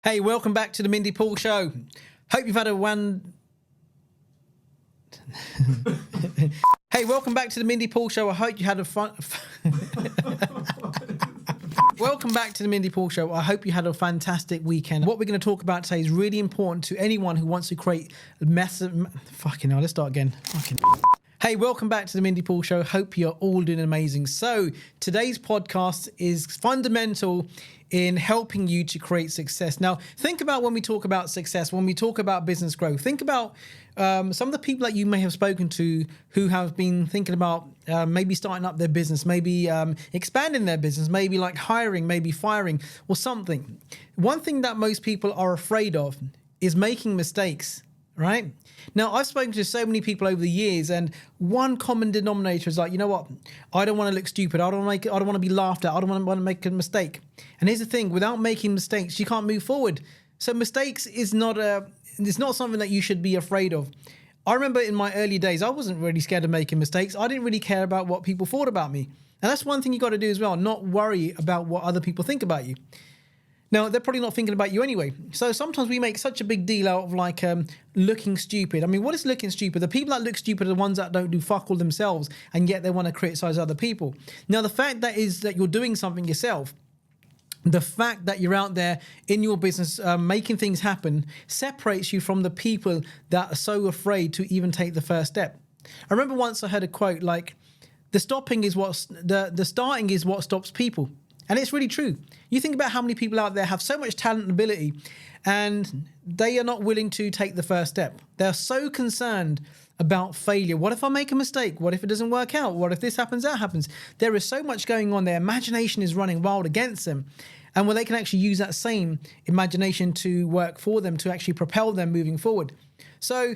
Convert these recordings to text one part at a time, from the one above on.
Hey, welcome back to the Mindy Paul Show. Hope you've had a Hey, welcome back to the Mindy Paul Show. I hope you had a fun. Welcome back to the Mindy Paul Show. I hope you had a fantastic weekend. What we're going to talk about today is really important to anyone who wants to create massive. Fucking hell, let's start again. Hey, welcome back to the Mindy Paul Show. Hope you're all doing amazing. So today's podcast is fundamental in helping you to create success. Now, think about when we talk about success, when we talk about business growth, think about some of the people that you may have spoken to who have been thinking about maybe starting up their business, maybe expanding their business, maybe like hiring, maybe firing or something. One thing that most people are afraid of is making mistakes, right? Now, I've spoken to so many people over the years, and one common denominator is like, you know what? I don't want to look stupid. I don't want to be laughed at. I don't want to make a mistake. And here's the thing: without making mistakes, you can't move forward. So mistakes is not it's not something that you should be afraid of. I remember in my early days, I wasn't really scared of making mistakes. I didn't really care about what people thought about me. And that's one thing you got to do as well: not worry about what other people think about you. Now, they're probably not thinking about you anyway. So sometimes we make such a big deal out of like looking stupid. I mean, what is looking stupid? The people that look stupid are the ones that don't do fuck all themselves, and yet they want to criticize other people. Now, the fact that is that you're doing something yourself, the fact that you're out there in your business making things happen separates you from the people that are so afraid to even take the first step. I remember once I heard a quote like, the starting is what stops people. And it's really true. You think about how many people out there have so much talent and ability, and they are not willing to take the first step. They're so concerned about failure. What if I make a mistake? What if it doesn't work out? What if this happens, that happens? There is so much going on. Their imagination is running wild against them. And when they can actually use that same imagination to work for them, to actually propel them moving forward. So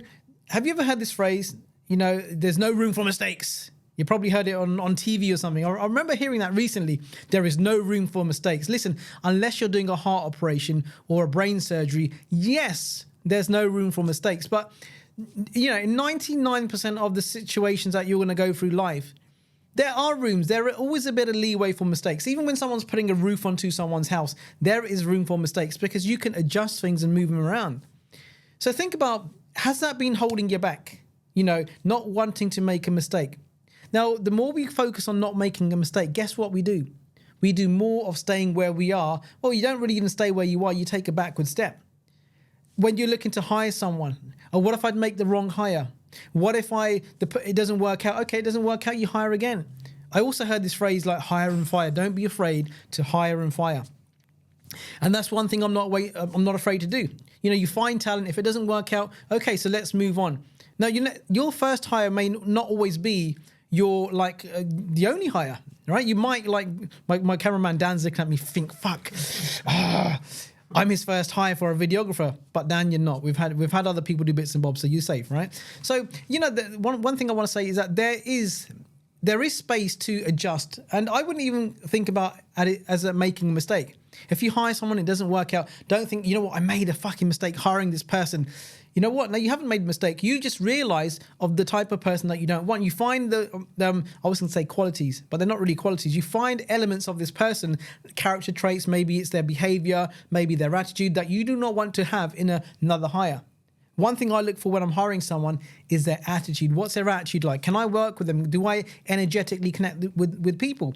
have you ever heard this phrase, there's no room for mistakes? You probably heard it on TV or something. I remember hearing that recently. There is no room for mistakes. Listen, unless you're doing a heart operation or a brain surgery, yes, there's no room for mistakes. But, in 99% of the situations that you're going to go through life, there are rooms. There are always a bit of leeway for mistakes. Even when someone's putting a roof onto someone's house, there is room for mistakes because you can adjust things and move them around. So think about, has that been holding you back? Not wanting to make a mistake. Now, the more we focus on not making a mistake, guess what we do? We do more of staying where we are. Well, you don't really even stay where you are. You take a backward step. When you're looking to hire someone, or what if I'd make the wrong hire? What if it doesn't work out? Okay, it doesn't work out, you hire again. I also heard this phrase like hire and fire. Don't be afraid to hire and fire. And that's one thing I'm not afraid to do. You find talent. If it doesn't work out, okay, so let's move on. Now, your first hire may not always be you're like the only hire, right? You might like my cameraman Dan's looking at me think, fuck, I'm his first hire for a videographer, but Dan, you're not. We've had other people do bits and bobs, so you're safe, right? So one thing I want to say is that there is space to adjust, and I wouldn't even think about it as making a mistake. If you hire someone, it doesn't work out, don't think, I made a fucking mistake hiring this person. You know what? No, you haven't made a mistake. You just realize of the type of person that you don't want. You find I was going to say qualities, but they're not really qualities. You find elements of this person, character traits, maybe it's their behavior, maybe their attitude that you do not want to have in another hire. One thing I look for when I'm hiring someone is their attitude. What's their attitude like? Can I work with them? Do I energetically connect with people?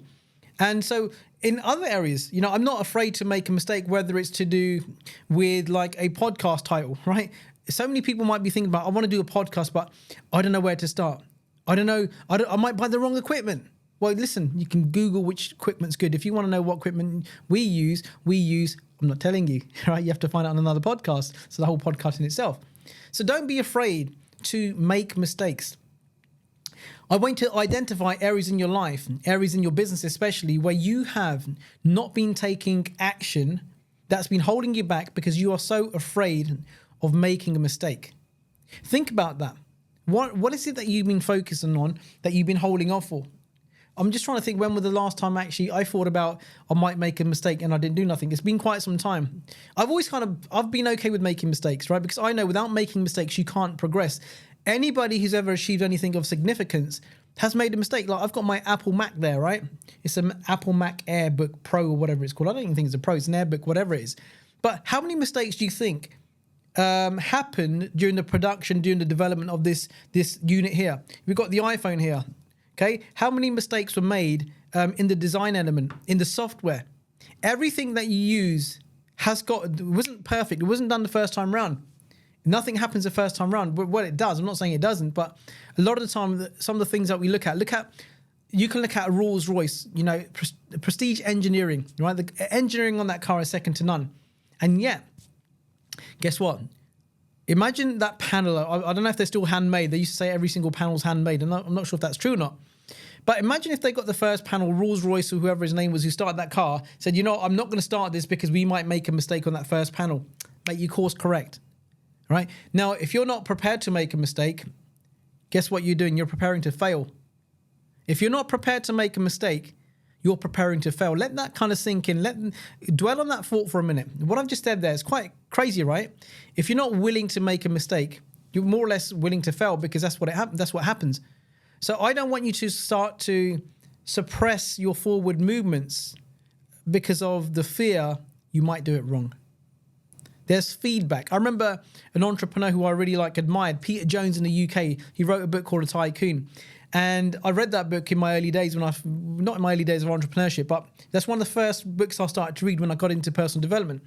And so in other areas, I'm not afraid to make a mistake, whether it's to do with like a podcast title, right? So many people might be thinking about, I want to do a podcast, but I don't know where to start. I don't know. I might buy the wrong equipment. Well, listen, you can Google which equipment's good. If you want to know what equipment we use, I'm not telling you, right? You have to find out on another podcast. So the whole podcast in itself. So don't be afraid to make mistakes. I want to identify areas in your life, areas in your business especially, where you have not been taking action that's been holding you back because you are so afraid of making a mistake. Think about that. What is it that you've been focusing on that you've been holding off for? I'm just trying to think, when was the last time actually I thought about I might make a mistake and I didn't do nothing. It's been quite some time. I've been okay with making mistakes, right? Because I know without making mistakes, you can't progress. Anybody who's ever achieved anything of significance has made a mistake. Like I've got my Apple Mac there, right? It's an Apple Mac AirBook Pro or whatever it's called. I don't even think it's a Pro, it's an AirBook, whatever it is. But how many mistakes do you think happen during the production, during the development of this unit here? We've got the iPhone here. Okay, how many mistakes were made in the design element, in the software? Everything that you use wasn't perfect. It wasn't done the first time round. Nothing happens the first time round. But what it does, I'm not saying it doesn't, but a lot of the time, some of the things that we look at, you can look at a Rolls Royce, you know, prestige engineering, right? The engineering on that car is second to none. And yet, guess what? Imagine that panel. I don't know if they're still handmade. They used to say every single panel's handmade. And I'm not sure if that's true or not. But imagine if they got the first panel, Rolls Royce or whoever his name was who started that car, said, you know, I'm not going to start this because we might make a mistake on that first panel. Mate, you course correct. Right? Now, if you're not prepared to make a mistake, guess what you're doing? You're preparing to fail. If you're not prepared to make a mistake, you're preparing to fail. Let that kind of sink in. Dwell on that thought for a minute. What I've just said there is quite crazy, right? If you're not willing to make a mistake, you're more or less willing to fail because that's what happens. So I don't want you to start to suppress your forward movements because of the fear you might do it wrong. There's feedback. I remember an entrepreneur who I really admired, Peter Jones in the UK. He wrote a book called A Tycoon. And I read that book in my early days not in my early days of entrepreneurship, but that's one of the first books I started to read when I got into personal development.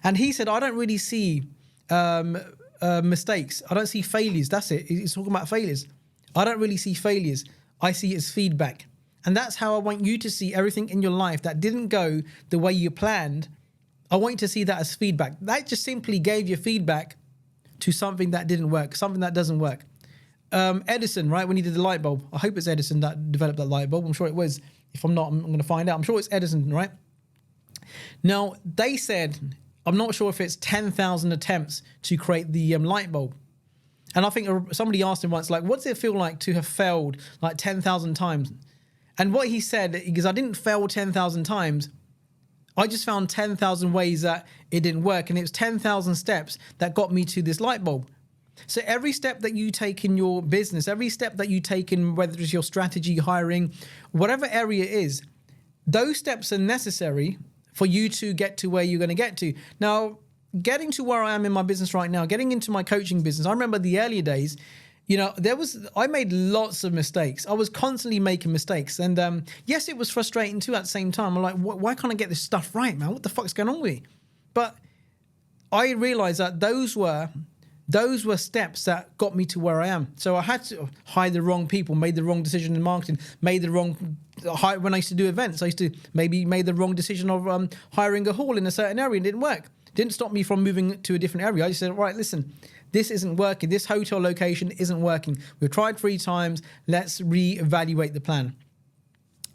And he said, I don't really see mistakes. I don't see failures. That's it. He's talking about failures. I don't really see failures. I see it as feedback. And that's how I want you to see everything in your life that didn't go the way you planned. I want you to see that as feedback. That just simply gave you feedback to something that didn't work, something that doesn't work. Edison, right, when he did the light bulb. I hope it's Edison that developed that light bulb. I'm sure it was. If I'm not, I'm going to find out. I'm sure it's Edison, right? Now, they said, I'm not sure if it's 10,000 attempts to create the light bulb. And I think somebody asked him once, what does it feel like to have failed 10,000 times? And what he said, because I didn't fail 10,000 times, I just found 10,000 ways that it didn't work. And it was 10,000 steps that got me to this light bulb. So every step that you take in your business, every step that you take in, whether it's your strategy, hiring, whatever area it is, those steps are necessary for you to get to where you're going to get to. Now, getting to where I am in my business right now, getting into my coaching business, I remember the earlier days, you know, I made lots of mistakes. I was constantly making mistakes. And yes, it was frustrating too at the same time. I'm like, why can't I get this stuff right, man? What the fuck's going on with me? But I realized that those were steps that got me to where I am. So I had to hire the wrong people, made the wrong decision in marketing, when I used to do events, I used to made the wrong decision of hiring a hall in a certain area and it didn't work. Didn't stop me from moving to a different area. I just said, right, listen, this isn't working. This hotel location isn't working. We've tried 3 times. Let's reevaluate the plan.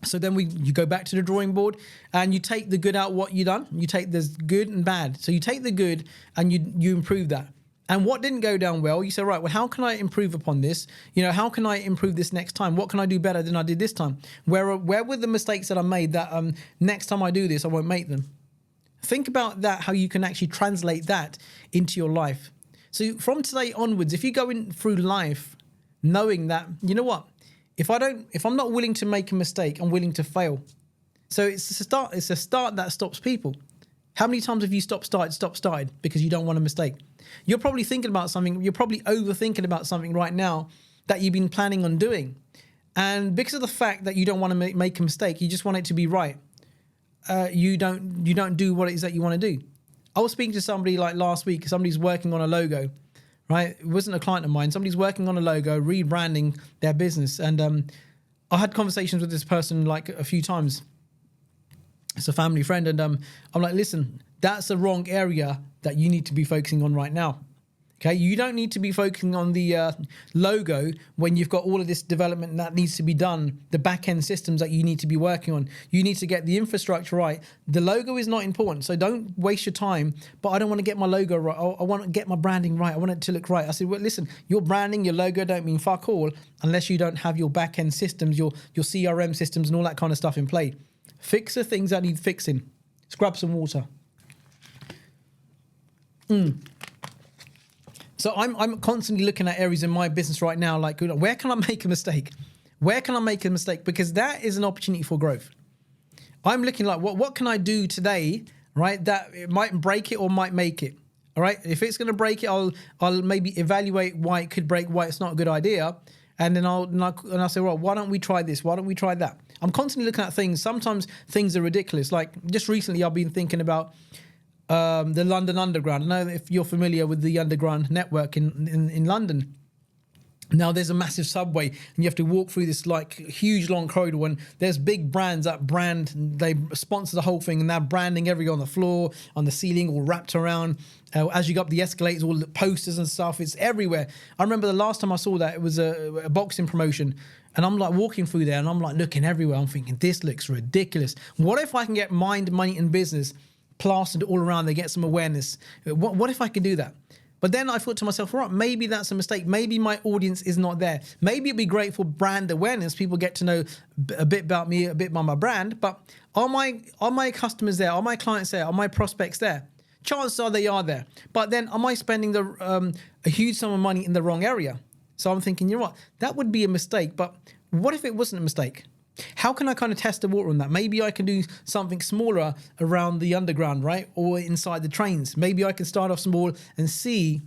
So then you go back to the drawing board and you take the good out what you done. You take the good and bad. So you take the good and you improve that. And what didn't go down well, you say, right, well, how can I improve upon this? You know, how can I improve this next time? What can I do better than I did this time? Where were the mistakes that I made that next time I do this, I won't make them? Think about that, how you can actually translate that into your life. So from today onwards, if you go in through life knowing that, you know what, if I'm not willing to make a mistake, I'm willing to fail. So it's a start that stops people. How many times have you started because you don't want a mistake? You're probably thinking about something, you're probably overthinking about something right now that you've been planning on doing. And because of the fact that you don't want to make a mistake, you just want it to be right. You don't do what it is that you want to do. I was speaking to somebody last week. Somebody's working on a logo, right? It wasn't a client of mine. Somebody's working on a logo, rebranding their business. And I had conversations with this person a few times. It's a family friend. And I'm like, listen, that's the wrong area that you need to be focusing on right now. Okay, you don't need to be focusing on the logo when you've got all of this development that needs to be done, the back-end systems that you need to be working on. You need to get the infrastructure right. The logo is not important, so don't waste your time. But I don't want to get my logo right. I want to get my branding right. I want it to look right. I said, well, listen, your branding, your logo don't mean fuck all unless you don't have your back-end systems, your CRM systems and all that kind of stuff in play. Fix the things that need fixing. Let's grab some water. So I'm constantly looking at areas in my business right now, where can I make a mistake? Where can I make a mistake? Because that is an opportunity for growth. I'm looking what can I do today right? That it might break it or might make it. All right. If it's going to break it, I'll maybe evaluate why it could break, why it's not a good idea. And then I'll say, well, why don't we try this? Why don't we try that? I'm constantly looking at things. Sometimes things are ridiculous. Like just recently, I've been thinking about the London Underground. I know if you're familiar with the Underground network in London. Now there's a massive subway and you have to walk through this like huge long corridor, and there's big brands that brand, they sponsor the whole thing, and they're branding everywhere on the floor, on the ceiling, all wrapped around. As you go up the escalators, all the posters and stuff, it's everywhere. I remember the last time I saw that, it was a boxing promotion, and I'm like walking through there and I'm like looking everywhere. I'm thinking, this looks ridiculous. What if I can get Mind, Money and Business plastered all around, they get some awareness? What if I could do that? But then I thought to myself, right, maybe that's a mistake. Maybe my audience is not there. Maybe it'd be great for brand awareness. People get to know a bit about me, a bit about my brand. But are my customers there? Are my clients there? Are my prospects there? Chances are they are there. But then am I spending a huge sum of money in the wrong area? So I'm thinking, you know what, that would be a mistake. But what if it wasn't a mistake? How can I kind of test the water on that? Maybe I can do something smaller around the underground, right? Or inside the trains. Maybe I can start off small and see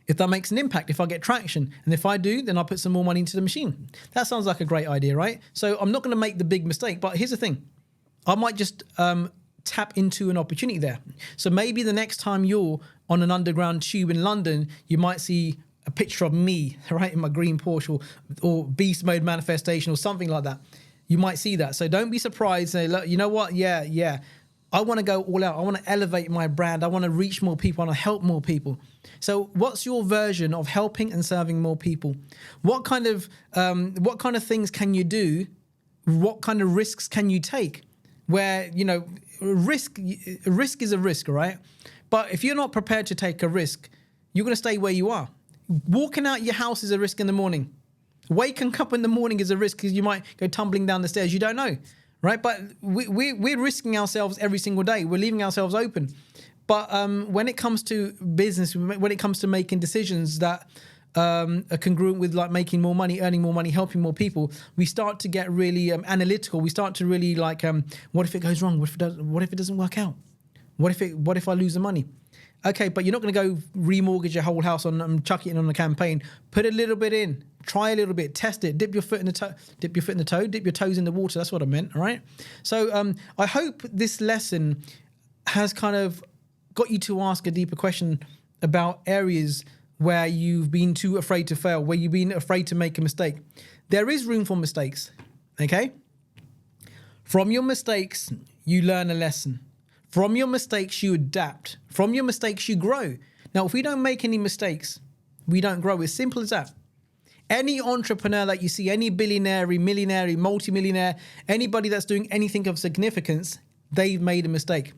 if that makes an impact, if I get traction. And if I do, then I'll put some more money into the machine. That sounds like a great idea, right? So I'm not going to make the big mistake, but here's the thing. I might just tap into an opportunity there. So maybe the next time you're on an underground tube in London, you might see a picture of me, right, in my green Porsche, or beast mode manifestation or something like that. You might see that. So don't be surprised. Say, look, you know what? Yeah. I want to go all out. I want to elevate my brand. I want to reach more people. I want to help more people. So what's your version of helping and serving more people? What kind of things can you do? What kind of risks can you take? Where, you know, risk is a risk, right? But if you're not prepared to take a risk, you're going to stay where you are. Walking out your house is a risk in the morning. Waking up in the morning is a risk because you might go tumbling down the stairs. You don't know, right? But we're risking ourselves every single day. We're leaving ourselves open. But when it comes to business, when it comes to making decisions that are congruent with like making more money, earning more money, helping more people, we start to get really analytical. We start to really like, what if it goes wrong? What if it doesn't work out? What if I lose the money? Okay, but you're not going to go remortgage your whole house and chuck it in on a campaign. Put a little bit in, try a little bit, test it, dip your foot in the toe, dip your toes in the water. That's what I meant, all right? So I hope this lesson has kind of got you to ask a deeper question about areas where you've been too afraid to fail, where you've been afraid to make a mistake. There is room for mistakes, okay? From your mistakes, you learn a lesson. From your mistakes, you adapt. From your mistakes, you grow. Now, if we don't make any mistakes, we don't grow. It's simple as that. Any entrepreneur that you see, any billionaire, millionaire, multimillionaire, anybody that's doing anything of significance, they've made a mistake.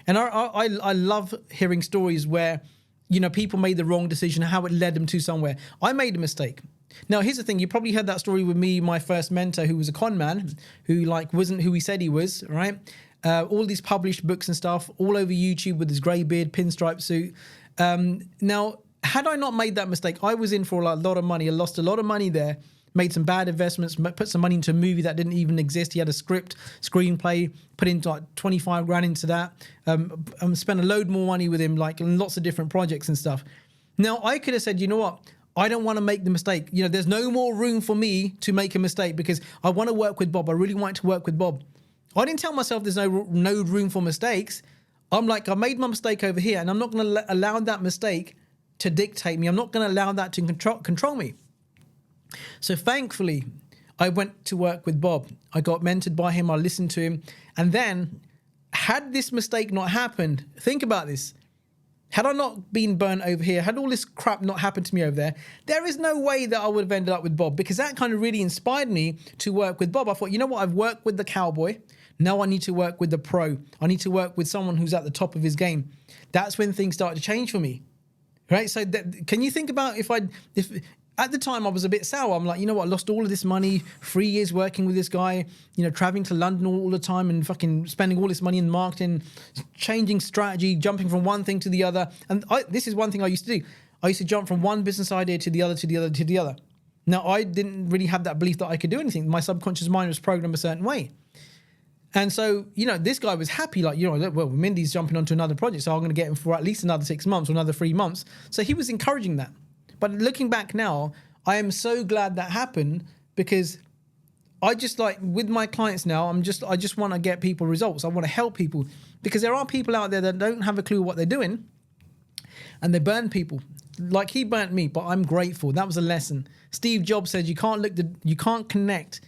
And I love hearing stories where, you know, people made the wrong decision, how it led them to somewhere. I made a mistake. Now, here's the thing. You probably heard that story with me, my first mentor, who was a con man, who like wasn't who he said he was, right? All these published books and stuff all over YouTube with his grey beard, pinstripe suit. Now, had I not made that mistake, I was in for a lot of money. I lost a lot of money there, made some bad investments, put some money into a movie that didn't even exist. He had a script, screenplay, put in like 25 grand into that, spent a load more money with him, like in lots of different projects and stuff. Now, I could have said, you know what? I don't want to make the mistake. You know, there's no more room for me to make a mistake because I want to work with Bob. I really want to work with Bob. I didn't tell myself there's no room for mistakes. I'm like, I made my mistake over here and I'm not going to allow that mistake to dictate me. I'm not going to allow that to control me. So thankfully, I went to work with Bob. I got mentored by him. I listened to him. And then had this mistake not happened, think about this. Had I not been burnt over here, had all this crap not happened to me over there is no way that I would have ended up with Bob, because that kind of really inspired me to work with Bob. I thought, you know what? I've worked with the cowboy. Now I need to work with the pro. I need to work with someone who's at the top of his game. That's when things started to change for me, right? So can you think about if at the time I was a bit sour. I'm like, you know what? I lost all of this money, 3 years working with this guy, you know, traveling to London all the time and fucking spending all this money in marketing, changing strategy, jumping from one thing to the other. And this is one thing I used to do. I used to jump from one business idea to the other, to the other, to the other. Now, I didn't really have that belief that I could do anything. My subconscious mind was programmed a certain way. And so, this guy was happy, like, well, Mindy's jumping onto another project, so I'm going to get him for at least another 6 months or another 3 months. So he was encouraging that. But looking back now, I am so glad that happened, because I just, like, with my clients now, I just want to get people results. I want to help people, because there are people out there that don't have a clue what they're doing, and they burn people. Like he burnt me, but I'm grateful. That was a lesson. Steve Jobs said you can't connect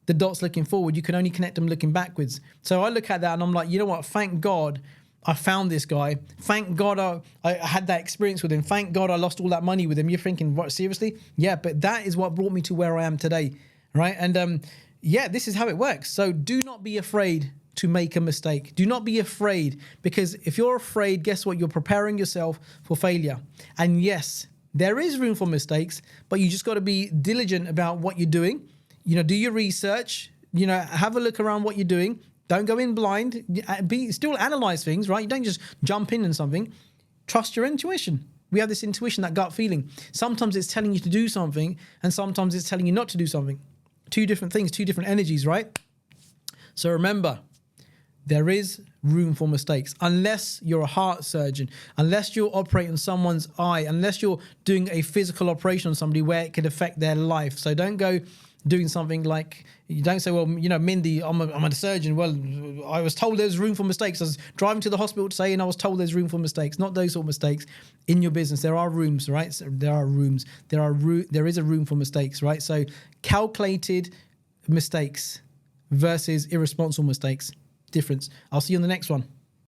the dots looking forward. You can only connect them looking backwards. So I look at that and I'm like, you know what? Thank God I found this guy. Thank God I had that experience with him. Thank God I lost all that money with him. You're thinking, what, seriously? Yeah, but that is what brought me to where I am today, right? And yeah, this is how it works. So do not be afraid to make a mistake. Do not be afraid, because if you're afraid, guess what? You're preparing yourself for failure. And yes, there is room for mistakes, but you just got to be diligent about what you're doing. Do your research, have a look around what you're doing. Don't go in blind. Still analyze things, right? You don't just jump in something. Trust your intuition. We have this intuition, that gut feeling. Sometimes it's telling you to do something, and sometimes it's telling you not to do something. Two different things, two different energies, right? So remember, there is room for mistakes. Unless you're a heart surgeon, unless you're operating someone's eye, unless you're doing a physical operation on somebody where it could affect their life. So don't go doing something like, you don't say, well, Mindy, I'm a surgeon. Well, I was told there's room for mistakes. I was driving to the hospital today and I was told there's room for mistakes. Not those sort of mistakes. In your business, there are rooms, right? So there are rooms. There is a room for mistakes, right? So calculated mistakes versus irresponsible mistakes. Difference. I'll see you on the next one.